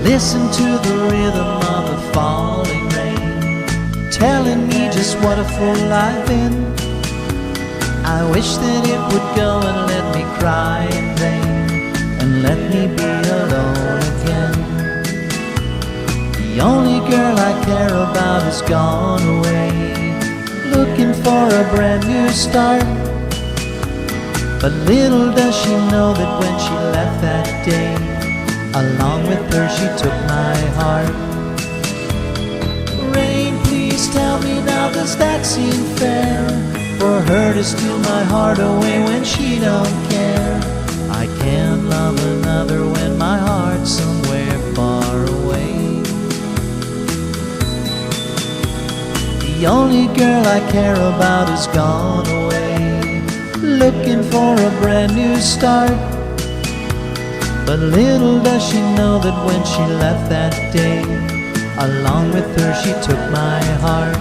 Listen to the rhythm of the falling rain, telling me just what a fool I've been. I wish that it would go and let me cry in vain, and let me be alone again. The only girl I care about has gone away, looking for a brand new start. But little does she know that when she left that day, along with her she took my heart. Rain, please tell me now, does that seem fair? For her to steal my heart away when she don't care. I can't love another when my heart's somewhere far away. The only girl I care about has gone away, looking for a brand new start. But little does she know that when she left that day, along with her she took my heart.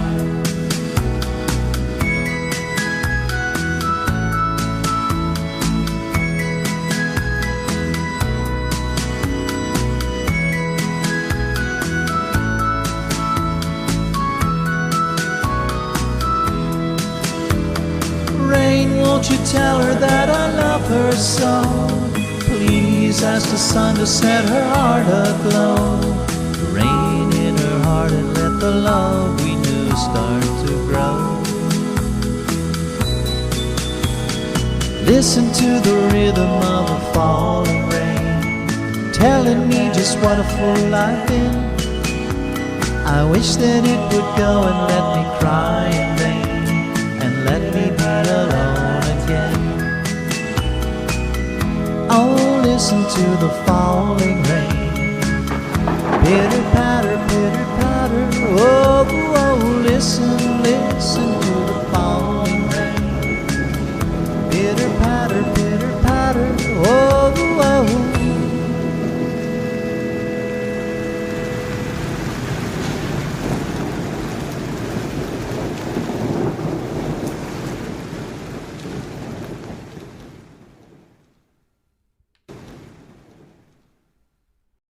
Rain, won't you tell her that I love her so? Please ask the sun to set her heart aglow. Rain in her heart and let the love we knew start to grow. Listen to the rhythm of the falling rain, telling me just what a fool I've been. I wish that it would go and let me cry in vain, and let me be alone again. Oh, listen to the falling rain, pitter patter, oh, oh, listen, listen.